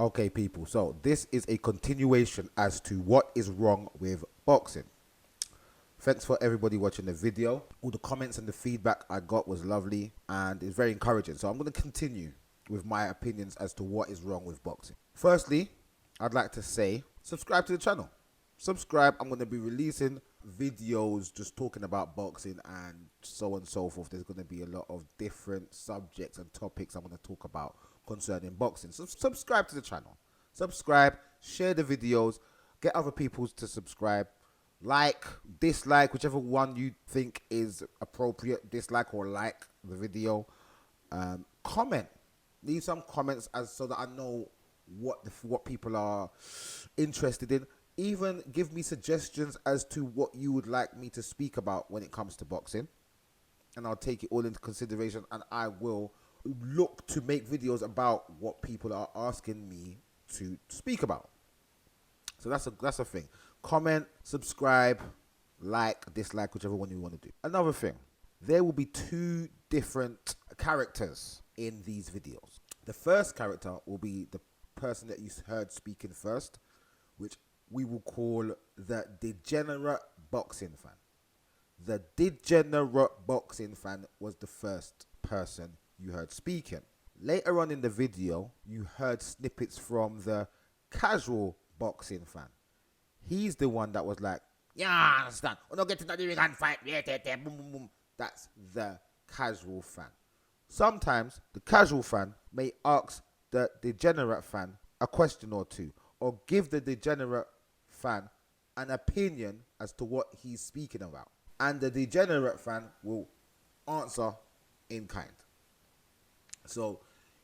Okay, people, so this is a continuation as to what is wrong with boxing. Thanks for everybody watching the video. All the comments and the feedback I got was lovely and it's very encouraging. So I'm going to continue with my opinions as to what is wrong with boxing. Firstly, I'd like to say subscribe to the channel. Subscribe. I'm going to be releasing videos just talking about boxing and so on and so forth. There's going to be a lot of different subjects and topics I'm going to talk about concerning boxing. So subscribe to the channel. Subscribe, share the videos, get other people to subscribe. Like, dislike, whichever one you think is appropriate. Dislike or like the video. Comment. Leave some comments so that I know what people are interested in. Even give me suggestions as to what you would like me to speak about when it comes to boxing. And I'll take it all into consideration and I will look to make videos about what people are asking me to speak about. So that's a thing. Comment, subscribe, like, dislike, whichever one you want to do. Another thing, there will be two different characters in these videos. The first character will be the person that you heard speaking first, which we will call the degenerate boxing fan. The degenerate boxing fan was the first person you heard speaking. Later on in the video, you heard snippets from the casual boxing fan. He's the one that was like, yeah, I understand. We're not getting that ring and fight. Boom, boom, boom. That's the casual fan. Sometimes the casual fan may ask the degenerate fan a question or two, or give the degenerate fan an opinion as to what he's speaking about. And the degenerate fan will answer in kind. So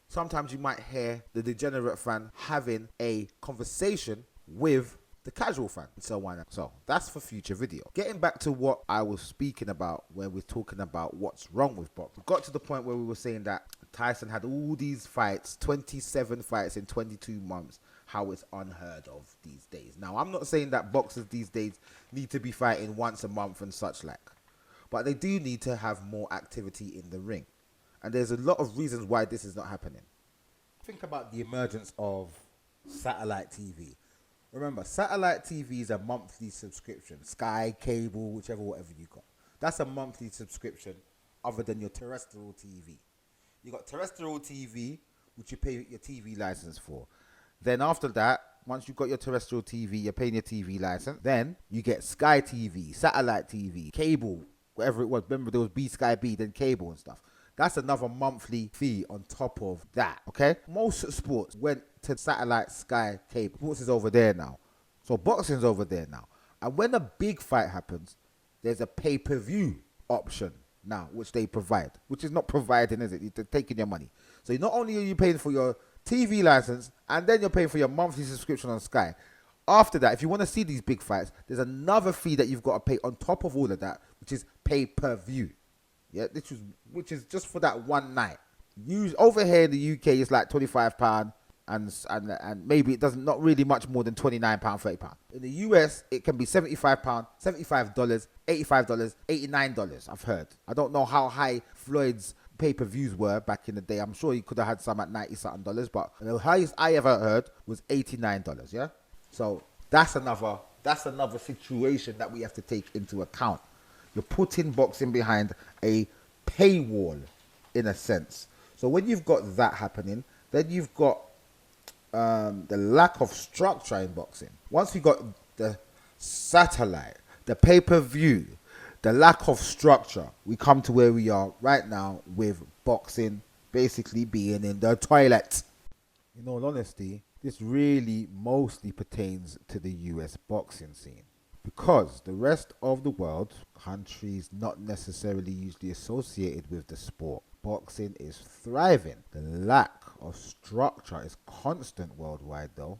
sometimes you might hear the degenerate fan having a conversation with the casual fan and so on. So that's for future video. Getting back to what I was speaking about when we're talking about what's wrong with boxing. We got to the point where we were saying that Tyson had all these fights, 27 fights in 22 months, how it's unheard of these days. Now, I'm not saying that boxers these days need to be fighting once a month and such like, but they do need to have more activity in the ring. And there's a lot of reasons why this is not happening. Think about the emergence of satellite TV. Remember, satellite TV is a monthly subscription. Sky, cable, whatever you got. That's a monthly subscription other than your terrestrial TV. You got terrestrial TV, which you pay your TV license for. Then after that, once you've got your terrestrial TV, you're paying your TV license. Then you get Sky TV, satellite TV, cable, whatever it was. Remember, there was B Sky B, then cable and stuff. That's another monthly fee on top of that, okay? Most sports went to satellite, Sky, cable. Sports is over there now. So boxing's over there now. And when a big fight happens, there's a pay-per-view option now, which they provide. Which is not providing, is it? They're taking your money. So not only are you paying for your TV license, and then you're paying for your monthly subscription on Sky. After that, if you want to see these big fights, there's another fee that you've got to pay on top of all of that, which is pay-per-view. Yeah, which is just for that one night. Over here in the UK, it's like £25, and maybe it doesn't, not really much more than £29, £30. In the US, it can be £75, $75, $85, $89. I've heard. I don't know how high Floyd's pay-per-views were back in the day. I'm sure he could have had some at $90-something, but the highest I ever heard was $89. Yeah, so that's another situation that we have to take into account. You're putting boxing behind a paywall, in a sense. So when you've got that happening, then you've got the lack of structure in boxing. Once you got the satellite, the pay-per-view, the lack of structure, we come to where we are right now with boxing basically being in the toilet. In all honesty, this really mostly pertains to the US boxing scene. Because the rest of the world, countries not necessarily usually associated with the sport, boxing is thriving. The lack of structure is constant worldwide though,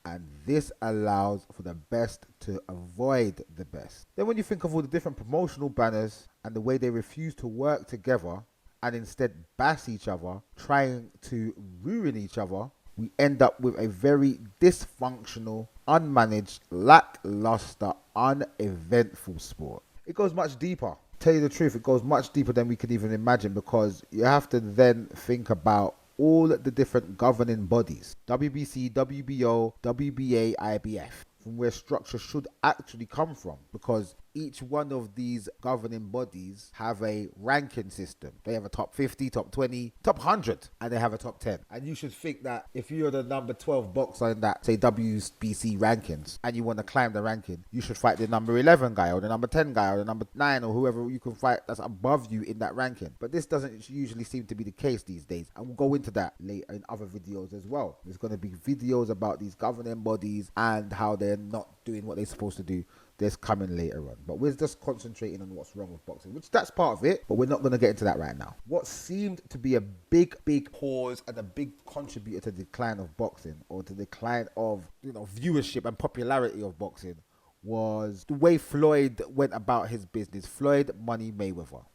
and this allows for the best to avoid the best. Then when you think of all the different promotional banners and the way they refuse to work together and instead bash each other, trying to ruin each other, we end up with a very dysfunctional, unmanaged, lackluster, uneventful sport. It goes much deeper. Tell you the truth, it goes much deeper than we could even imagine, because you have to then think about all the different governing bodies, WBC, WBO, WBA, IBF, from where structure should actually come from, because each one of these governing bodies have a ranking system. They have a top 50, top 20, top 100, and they have a top 10. And you should think that if you're the number 12 boxer in that, say, WBC rankings, and you want to climb the ranking, you should fight the number 11 guy or the number 10 guy or the number 9 or whoever you can fight that's above you in that ranking. But this doesn't usually seem to be the case these days, and we'll go into that later in other videos as well. There's going to be videos about these governing bodies and how they're not doing what they're supposed to do. This coming later on, but we're just concentrating on what's wrong with boxing, which that's part of it, but we're not going to get into that right now. What seemed to be a big cause and a big contributor to the decline of boxing, or to the decline of, you know, viewership and popularity of boxing, was the way Floyd went about his business. Floyd Money Mayweather,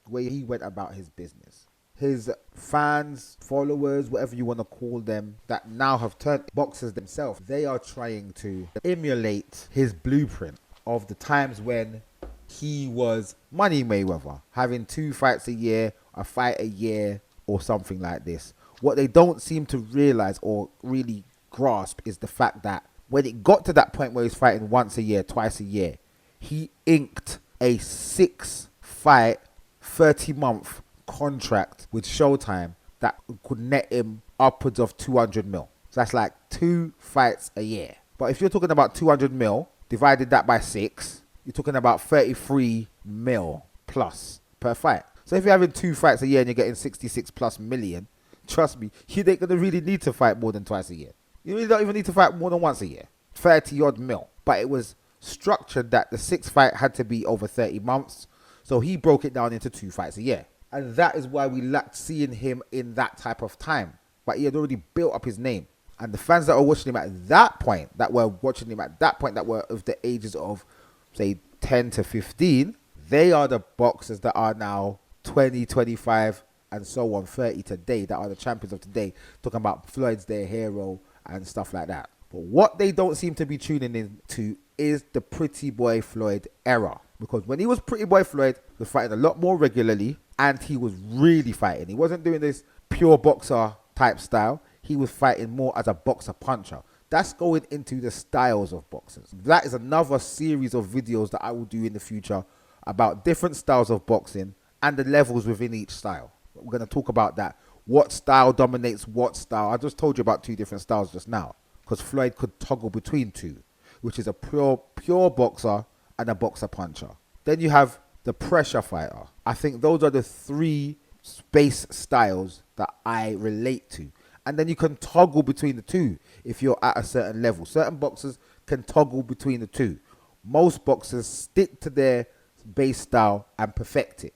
the way he went about his business. His fans, followers, whatever you want to call them, that now have turned boxers themselves, they are trying to emulate his blueprint of the times when he was Money Mayweather, having 2 fights a year, a fight a year, or something like this. What they don't seem to realize or really grasp is the fact that when it got to that point where he's fighting once a year, twice a year, he inked a 6-fight, 30-month contract with Showtime that could net him upwards of 200 mil. So that's like 2 fights a year. But if you're talking about 200 mil, divided that by 6, you're talking about 33 mil plus per fight. So if you're having 2 fights a year and you're getting 66 plus million, trust me, you ain't gonna really need to fight more than twice a year. You really don't even need to fight more than once a year. 30 odd mil. But it was structured that the 6th fight had to be over 30 months. So he broke it down into 2 fights a year. And that is why we lacked seeing him in that type of time. But he had already built up his name. And the fans that were watching him at that point, that were of the ages of, say, 10 to 15, they are the boxers that are now 20, 25, and so on, 30 today, that are the champions of today. Talking about Floyd's their hero and stuff like that. But what they don't seem to be tuning into is the Pretty Boy Floyd era. Because when he was Pretty Boy Floyd, he was fighting a lot more regularly, and he was really fighting. He wasn't doing this pure boxer type style. He was fighting more as a boxer puncher. That's going into the styles of boxers. That is another series of videos that I will do in the future about different styles of boxing and the levels within each style. We're going to talk about that. What style dominates what style. I just told you about 2 different styles just now, because Floyd could toggle between 2, which is a pure boxer and a boxer puncher. Then you have the pressure fighter. I think those are the 3 space styles that I relate to. And then you can toggle between the 2 if you're at a certain level. Certain boxers can toggle between the 2. Most boxers stick to their base style and perfect it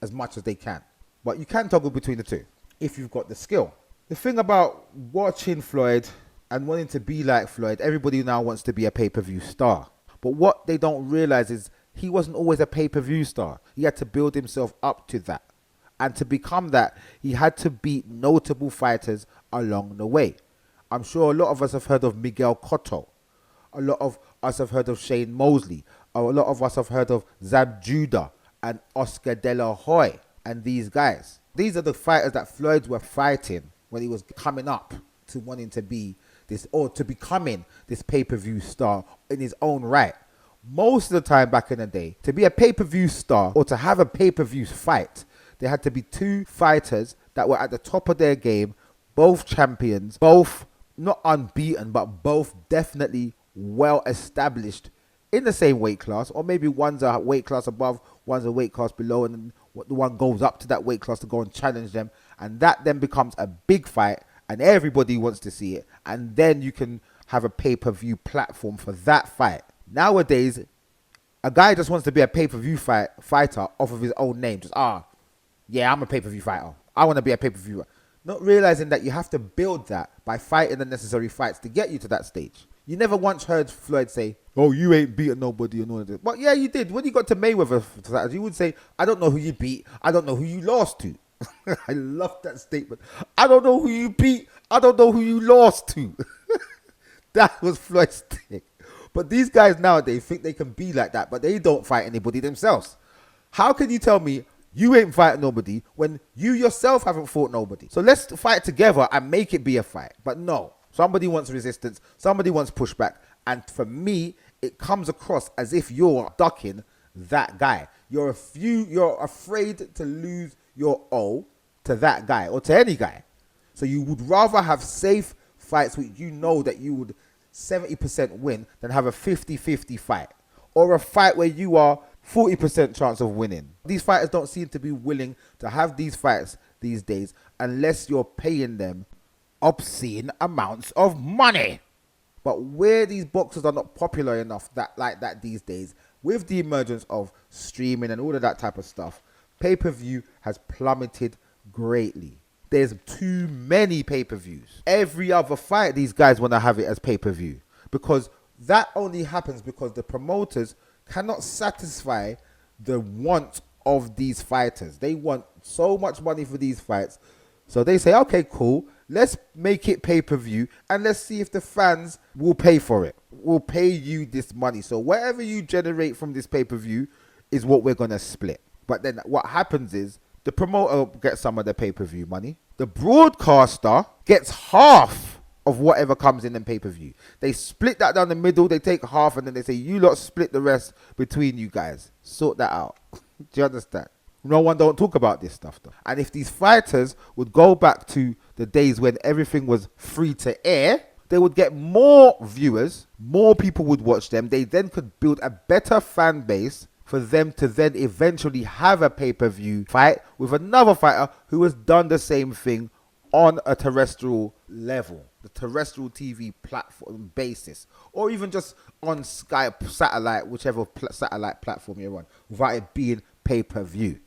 as much as they can. But you can toggle between the 2 if you've got the skill. The thing about watching Floyd and wanting to be like Floyd, everybody now wants to be a pay-per-view star. But what they don't realize is he wasn't always a pay-per-view star. He had to build himself up to that. And to become that, he had to beat notable fighters along the way. I'm sure a lot of us have heard of Miguel Cotto. A lot of us have heard of Shane Mosley. A lot of us have heard of Zab Judah and Oscar De La Hoya and these guys. These are the fighters that Floyd were fighting when he was coming up to wanting to be this, or to becoming this pay-per-view star in his own right. Most of the time back in the day, to be a pay-per-view star or to have a pay-per-view fight, there had to be 2 fighters that were at the top of their game, both champions, both not unbeaten, but both definitely well established in the same weight class, or maybe one's a weight class above, one's a weight class below, and then the one goes up to that weight class to go and challenge them, and that then becomes a big fight, and everybody wants to see it, and then you can have a pay-per-view platform for that fight. Nowadays, a guy just wants to be a pay-per-view fighter off of his own name. Just, yeah, I'm a pay-per-view fighter. I want to be a pay-per-view. Not realizing that you have to build that by fighting the necessary fights to get you to that stage. You never once heard Floyd say, oh, you ain't beating nobody and all of this. But yeah, you did. When you got to Mayweather, you would say, I don't know who you beat. I don't know who you lost to. I love that statement. I don't know who you beat. I don't know who you lost to. That was Floyd's thing. But these guys nowadays think they can be like that, but they don't fight anybody themselves. How can you tell me You ain't fighting nobody when you yourself haven't fought nobody. So let's fight together and make it be a fight. But no, somebody wants resistance, somebody wants pushback. And for me, it comes across as if you're ducking that guy. You're afraid to lose your O to that guy or to any guy. So you would rather have safe fights which you know that you would 70% win than have a 50-50 fight. Or a fight where you are 40% chance of winning. These fighters don't seem to be willing to have these fights these days unless you're paying them obscene amounts of money. But where these boxers are not popular enough like that these days, with the emergence of streaming and all of that type of stuff, pay-per-view has plummeted greatly. There's too many pay-per-views. Every other fight, these guys want to have it as pay-per-view. Because that only happens because the promoters cannot satisfy the want of these fighters. They want so much money for these fights. So they say, okay, cool, let's make it pay-per-view and let's see if the fans will pay for it. We'll pay you this money. So whatever you generate from this pay-per-view is what we're going to split. But then what happens is the promoter gets some of the pay-per-view money. The broadcaster gets half of whatever comes in pay-per-view. They split that down the middle. They take half and then they say, you lot split the rest between you guys. Sort that out. Do you understand? No one don't talk about this stuff though. And if these fighters would go back to the days when everything was free to air, they would get more viewers, more people would watch them. They then could build a better fan base for them to then eventually have a pay-per-view fight with another fighter who has done the same thing on a terrestrial level, the terrestrial TV platform basis, or even just on Skype, satellite, whichever satellite platform you're on, without it being pay-per-view.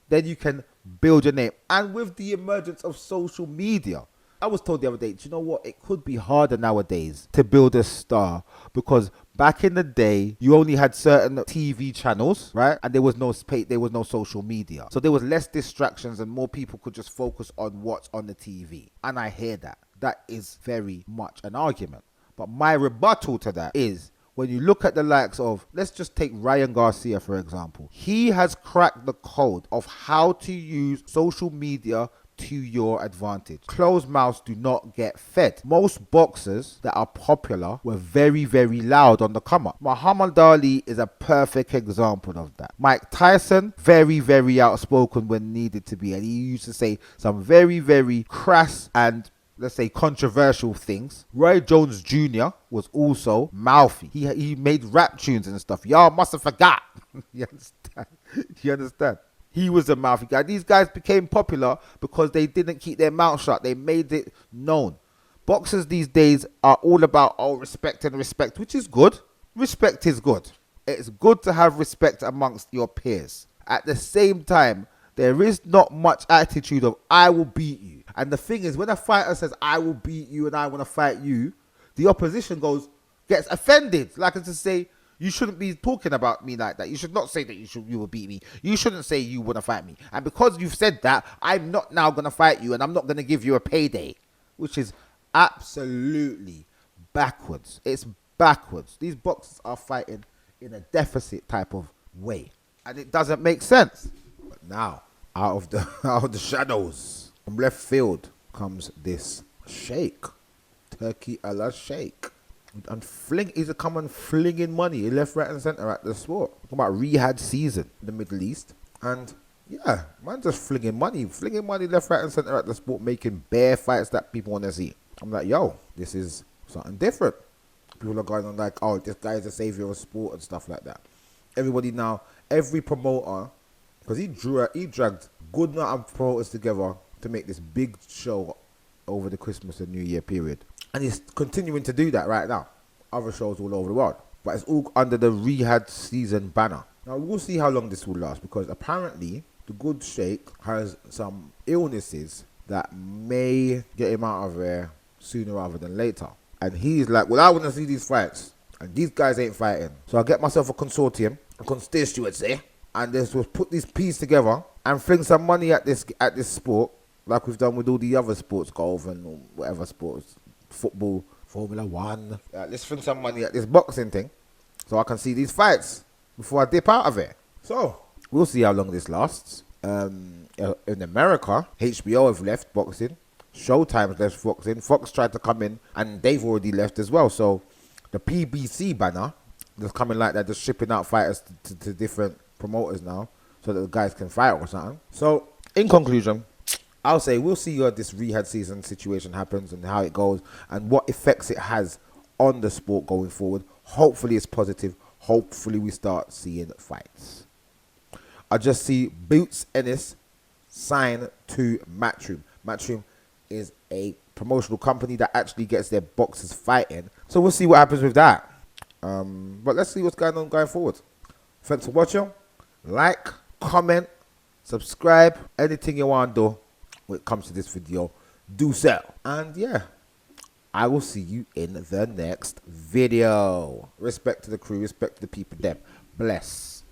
Then you can build your name. And with the emergence of social media, I was told the other day, do you know what? It could be harder nowadays to build a star because back in the day, you only had certain TV channels, right? And there was no social media. So there was less distractions and more people could just focus on what's on the TV. And I hear that. That is very much an argument. But my rebuttal to that is when you look at the likes of, let's just take Ryan Garcia, for example. He has cracked the code of how to use social media to your advantage. Closed mouths do not get fed. Most boxers that are popular were very, very loud on the come up. Muhammad Ali is a perfect example of that. Mike Tyson, very, very outspoken when needed to be. And he used to say some very, very crass and let's say controversial things. Roy Jones Jr. was also mouthy. He made rap tunes and stuff. Y'all must have forgot. You understand? You understand? He was a mouthy guy. These guys became popular because they didn't keep their mouth shut. They made it known. Boxers these days are all about, respect and respect, which is good. Respect is good. It's good to have respect amongst your peers. At the same time, there is not much attitude of, I will beat you. And the thing is, when a fighter says, I will beat you and I want to fight you, the opposition gets offended. Like it's to say, you shouldn't be talking about me like that. You should not say that you will beat me. You shouldn't say you want to fight me. And because you've said that, I'm not now going to fight you and I'm not going to give you a payday. Which is absolutely backwards. It's backwards. These boxers are fighting in a deficit type of way. And it doesn't make sense. But now, out of the shadows, from left field comes this sheikh. Turkey a la sheikh. And he's coming flinging money left, right and centre at the sport. Talking about Riyadh season in the Middle East. And yeah, man just flinging money left, right and centre at the sport, making bare fights that people want to see. I'm like, yo, this is something different. People are going on like, oh, this guy is the saviour of sport and stuff like that. Everybody now, every promoter, because he dragged good amount of promoters together to make this big show over the Christmas and New Year period. And he's continuing to do that right now. Other shows all over the world. But it's all under the Riyadh season banner. Now, we'll see how long this will last. Because apparently, the good sheikh has some illnesses that may get him out of there sooner rather than later. And he's like, well, I want to see these fights. And these guys ain't fighting. So I get myself a consortium, a constituency. And we'll put these pieces together and fling some money at this sport. Like we've done with all the other sports, golf and whatever sports. Football, Formula 1. Let's fling some money at this boxing thing so I can see these fights before I dip out of it. So, We'll see how long this lasts. In America, HBO have left boxing. Showtime's left boxing. Fox tried to come in, and they've already left as well. So the PBC banner that's coming like that, just shipping out fighters to different promoters now, so that the guys can fight or something. So in conclusion, I'll say we'll see how this rehab season situation happens and how it goes and what effects it has on the sport going forward. Hopefully it's positive. Hopefully we start seeing fights. I just see Boots Ennis sign to Matchroom. Matchroom is a promotional company that actually gets their boxers fighting. So we'll see what happens with that. But let's see what's going on going forward. Thanks for watching. Like, comment, subscribe, anything you want to do when it comes to this video, do so. And yeah, I will see you in the next video. Respect to the crew, respect to the people, them. Bless.